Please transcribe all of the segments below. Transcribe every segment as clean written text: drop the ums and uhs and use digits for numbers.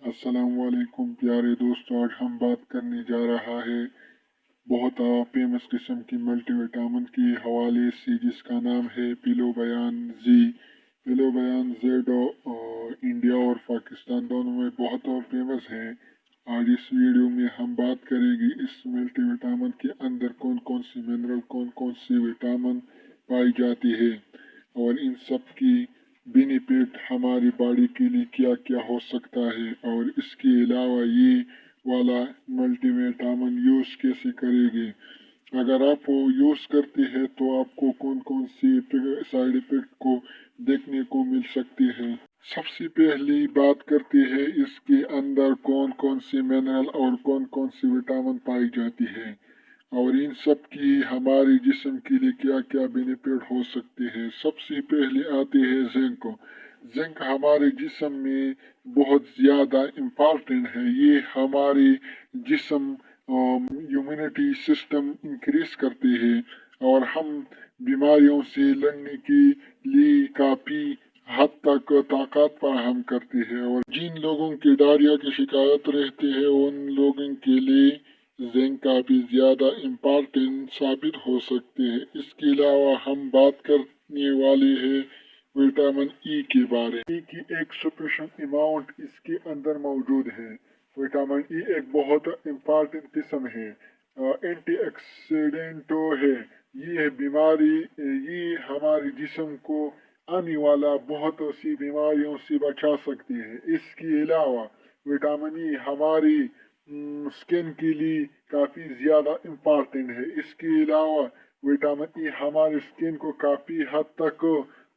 अस्सलामुअलैकुम प्यारे दोस्तों, आज हम बात करने जा रहा है बहुत फेमस किस्म की मल्टीविटामिन के हवाले से, जिसका नाम है पिलोबयान जी। पिलोबयान जेड इंडिया और पाकिस्तान दोनों में बहुत फेमस है। आज इस वीडियो में हम बात करेंगे इस मल्टीविटामिन के अंदर कौन कौन सी मिनरल, कौन कौन सी विटामिन पाई जाती है और इन सब की बेनिफिट हमारी बॉडी के लिए क्या क्या हो सकता है, और इसके अलावा ये वाला मल्टीविटामिन यूज़ कैसे करेंगे। अगर आप वो यूज़ करते हैं तो आपको कौन कौन सी साइड इफ़ेक्ट को देखने को मिल सकते हैं। सबसे पहली बात करते हैं इसके अंदर कौन कौन सी मिनरल और कौन कौन सी विटामिन पाई जाती है और इन सब की हमारे जिस्म के लिए क्या क्या बेनिफिट हो सकते हैं। सबसे पहले आते हैं जिंक। जिंक हमारे जिस्म में बहुत ज़्यादा इम्पॉर्टेंट है। ये हमारे जिस्म इम्यूनिटी सिस्टम इंक्रीज करते हैं और हम बीमारियों से लड़ने के लिए काफ़ी हद तक ताकत फराहम करते हैं, और जिन लोगों की डायरिया की शिकायत रहती है उन लोगों के लिए जिंक काफ़ी ज़्यादा इम्पॉर्टेंट साबित हो सकते हैं। इसके अलावा हम बात करने वाले हैं विटामिन ई के बारे में। ई की एक सफिशिएंट अमाउंट इसके अंदर मौजूद है। विटामिन ई एक बहुत इम्पॉर्टेंट किस्म है, एंटीऑक्सीडेंट है। ये बीमारी, ये हमारे जिस्म को आने वाला बहुत सी बीमारियों से बचा सकती है। इसके अलावा विटामिन ई हमारी स्किन के लिए काफ़ी ज़्यादा इम्पॉर्टेंट है। इसके अलावा विटामिन ई हमारे स्किन को काफ़ी हद तक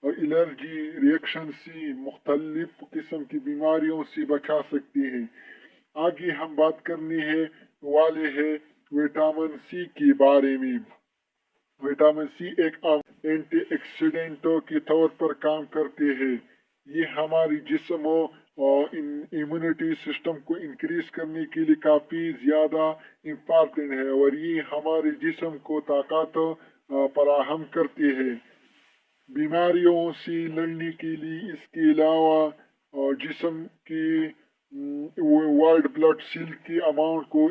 एलर्जी रिएक्शन से, मुख्तलिफ किस्म की बीमारियों से बचा सकती है। आगे हम बात करने हैं वाले हैं विटामिन सी के बारे में। विटामिन सी एक एंटीऑक्सीडेंट के तौर पर काम करते हैं। ये हमारे जिस्म और इम्यूनिटी सिस्टम को इंक्रीज करने के लिए काफ़ी ज़्यादा इम्पॉर्टेंट है, और ये हमारे जिस्म को ताकत फराहम करती है बीमारियों से लड़ने के लिए। इसके अलावा जिस्म की वाइट ब्लड सेल की अमाउंट को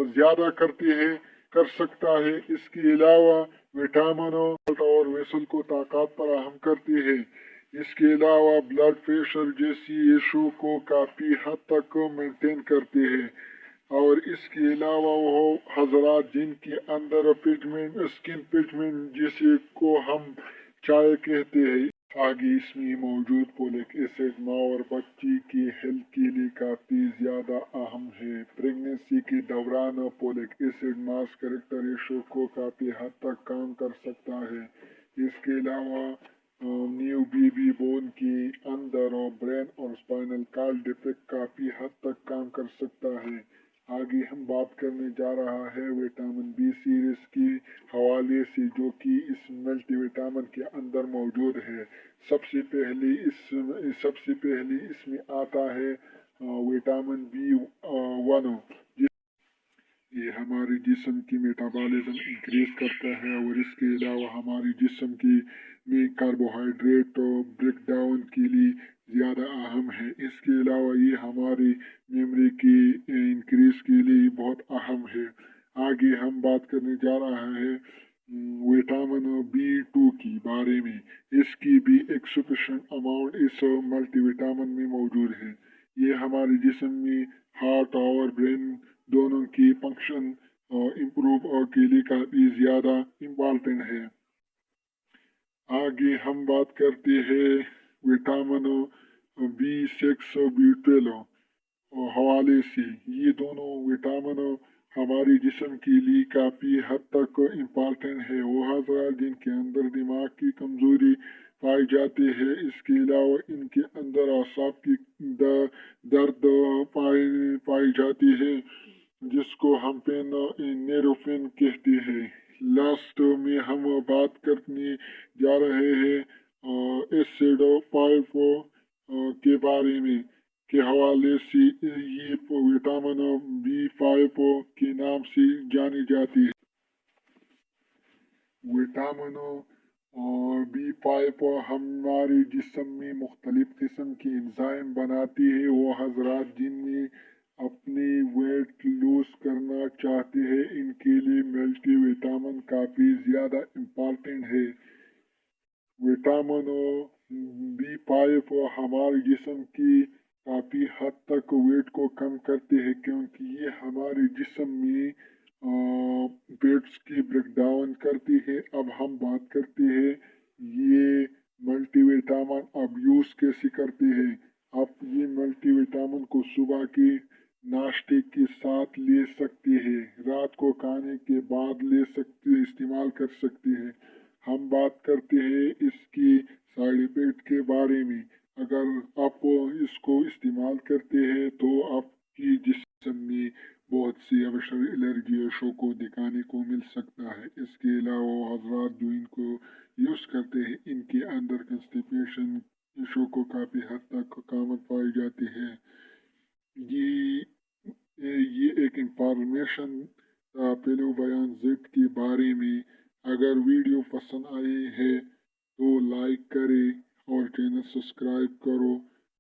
ज़्यादा करते हैं, कर सकता है। इसके अलावा विटामिन और वेसल को ताकत फराहम करती है। इसके अलावा ब्लड प्रेशर जैसी इशू को काफ़ी हद तक मेंटेन करते हैं। और इसके अलावा वो हजरात जिनके अंदर पिगमेंट, स्किन पिगमेंट जिसे को हम चाय कहते हैं, आगे इसमें मौजूद फोलिक एसिड माँ और बच्ची की हेल्थ के लिए काफ़ी ज़्यादा अहम है। प्रेगनेंसी के दौरान फोलिक एसिड मास करेक्टर रेशो को काफ़ी हद तक कम कर सकता है। इसके अलावा न्यू बेबी बोन के अंदर और ब्रेन और स्पाइनल कॉर्ड डिफेक्ट काफ़ी हद तक काम कर सकता है। आगे हम बात करने जा रहा है विटामिन बी सीरीज के हवाले से, जो कि इस मल्टीविटामिन के अंदर मौजूद है। सबसे पहले इसमें आता है विटामिन बी वन। ये हमारे जिस्म की मेटाबॉलिज्म इंक्रीज करता है, और इसके अलावा हमारे जिस्म की में कार्बोहाइड्रेट ब्रेक डाउन के लिए ज़्यादा अहम है। इसके अलावा ये हमारी मेमोरी की इंक्रीज के लिए बहुत अहम है। आगे हम बात करने जा रहा है विटामिन बी टू के बारे में। इसकी भी एक सफिशिएंट अमाउंट इस मल्टीविटामिन में मौजूद है। ये हमारे जिस्म में हार्ट और ब्रेन दोनों की फंक्शन इम्प्रूव के लिए काफ़ी ज़्यादा इम्पॉर्टेंट है। आगे हम बात करते हैं विटामिन बी सिक्स बी 12 हवाले से। ये दोनों विटामिन हमारे जिस्म के लिए काफ़ी हद तक इम्पॉर्टेंट है। वो हजरात जिनके अंदर दिमाग की कमज़ोरी पाई जाती है, इसके अलावा इनके अंदर आसाब की दर्द पाई जाती है, जिसको हम पेन नेरोफेन कहते हैं। लास्ट में हम बात करने जा रहे हैं एसिड 5 के बारे में के हवाले से। ये विटामिन बी 5 के नाम से जानी जाती है। विटामिन बी 5 हमारे जिस्म में मुख्तलिफ किस्म की एंजाइम बनाती है। वो हजरात जिनमें चाहते हैं इनके लिए मल्टी विटामिन काफ़ी ज़्यादा इम्पॉर्टेंट है। विटामिन B5 हमारे जिस्म की काफ़ी हद तक वेट को कम करते हैं, क्योंकि ये हमारे जिस्म में वेट्स की ब्रेक डाउन करती है। अब हम बात करते हैं ये मल्टीविटामिन अब यूज़ कैसे करते हैं। आप ये मल्टीविटामिन को सुबह के नाश्ते के साथ ले सकते हैं, रात को खाने के बाद ले सकते इस्तेमाल कर सकते हैं। हम बात करते हैं इसकी साइड इफेक्ट के बारे में। अगर आप इसको इस्तेमाल करते हैं तो आपकी जिस्म में बहुत सी अवसर एलर्जी शो को दिखाने को मिल सकता है। इसके अलावा हजरात जो इनको यूज़ करते हैं इनके अंदर कंस्टिपेशन इशू को काफ़ी हद तक कामत पाई जाती है। ये एक इंफॉर्मेशन पहलू बयान जेड के बारे में। अगर वीडियो पसंद आए है तो लाइक करें और चैनल सब्सक्राइब करो।